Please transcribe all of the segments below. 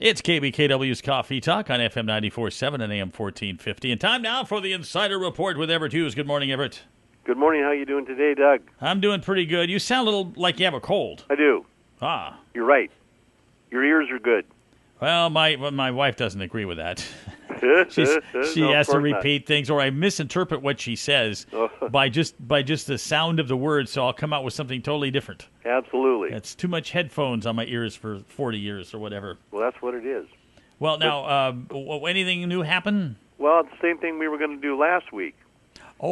It's KBKW's Coffee Talk on FM 94.7 and AM 1450. And time now for the Insider Report with Everett Hughes. Good morning, Everett. Good morning. How you doing today, Doug? I'm doing pretty good. You sound a little like you have a cold. I do. Ah. You're right. Your ears are good. Well, my wife doesn't agree with that. She No, has of to course repeat things, or I misinterpret what she says by just the sound of the words, so I'll come out with something totally different. Absolutely. It's too much headphones on my ears for 40 years or whatever. Well, that's what it is. Well, now, anything new happen? Well, it's the same thing we were going to do last week. The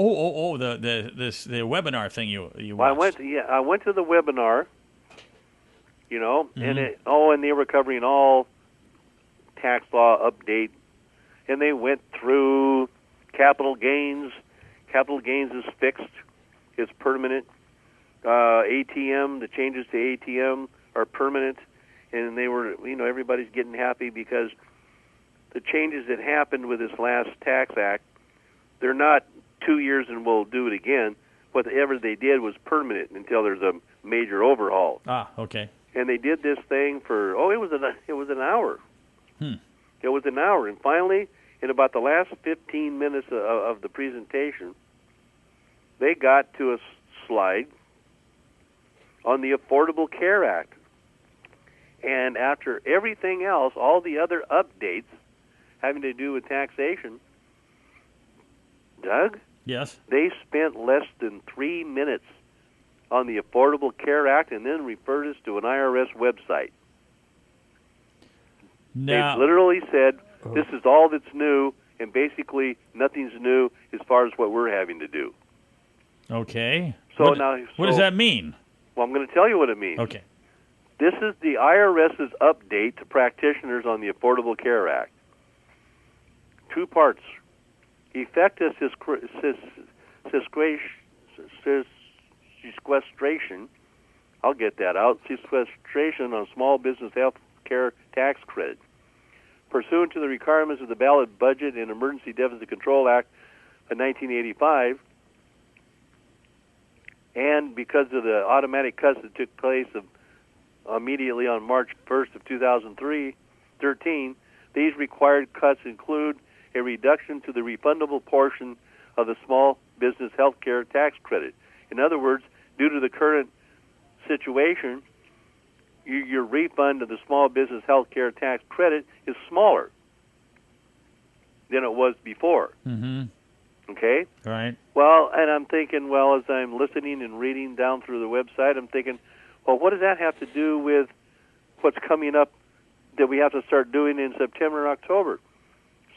webinar thing you Well, watched. I went to the webinar, Mm-hmm. and they were covering all tax law update, and they went through capital gains. Capital gains is fixed, it's permanent. ATM, the changes to ATM are permanent, and they were, everybody's getting happy because the changes that happened with this last tax act, they're not 2 years and we'll do it again. Whatever they did was permanent until there's a major overhaul. Ah, okay. And they did this thing for it was an hour. It was an hour, and finally, in about the last 15 minutes of the presentation, they got to a slide on the Affordable Care Act. And after everything else, all the other updates having to do with taxation, Doug? Yes. They spent less than 3 minutes on the Affordable Care Act and then referred us to an IRS website. Now, They literally said, this is all that's new, and basically nothing's new as far as what we're having to do. okay. So what does that mean? Well, I'm going to tell you what it means. Okay. This is the IRS's update to practitioners on the Affordable Care Act. 2 parts. Effective sequestration, I'll get that out, sequestration on small business health care tax credit. Pursuant to the requirements of the Ballot Budget and Emergency Deficit Control Act of 1985, and because of the automatic cuts that took place immediately on March 1st of 2013, these required cuts include a reduction to the refundable portion of the small business health care tax credit. In other words, due to the current situation, your refund of the small business health care tax credit is smaller than it was before. Mm-hmm. Okay? All right. Well, and I'm thinking, as I'm listening and reading down through the website, I'm thinking, what does that have to do with what's coming up that we have to start doing in September and October?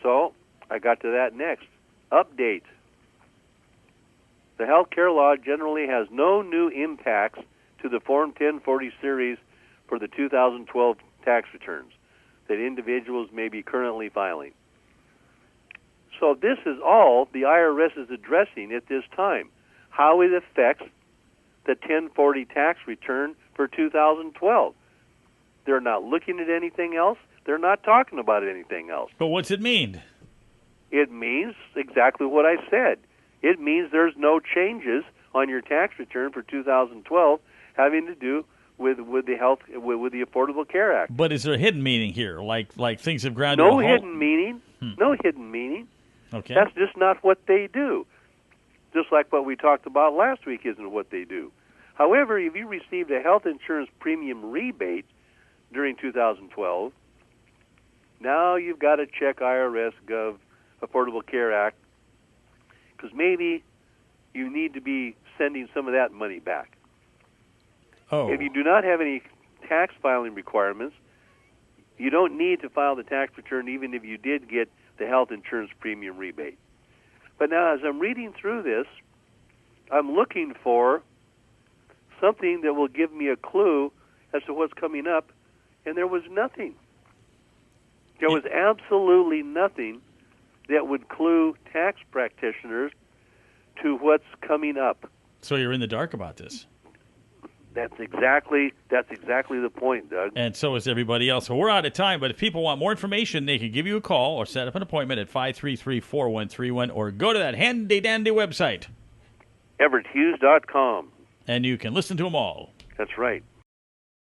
So I got to that next. Update. The health care law generally has no new impacts to the Form 1040 series for the 2012 tax returns that individuals may be currently filing. So this is all the IRS is addressing at this time, how it affects the 1040 tax return for 2012. They're not looking at anything else. They're not talking about anything else. But what's it mean? It means exactly what I said. It means there's no changes on your tax return for 2012 having to do with the Affordable Care Act. But is there a hidden meaning here? Like things have ground to a No halt? hidden meaning. No hidden meaning. Okay. That's just not what they do. Just like what we talked about last week isn't what they do. However, if you received a health insurance premium rebate during 2012, now you've got to check IRS Gov Affordable Care Act, because maybe you need to be sending some of that money back. Oh. If you do not have any tax filing requirements, you don't need to file the tax return even if you did get the health insurance premium rebate. But now as I'm reading through this, I'm looking for something that will give me a clue as to what's coming up, and there was nothing. There was absolutely nothing that would clue tax practitioners to what's coming up. So you're in the dark about this. That's exactly the point, Doug. And so is everybody else. So we're out of time, but if people want more information, they can give you a call or set up an appointment at 533-4131 or go to that handy-dandy website. EverettHughes.com. And you can listen to them all. That's right.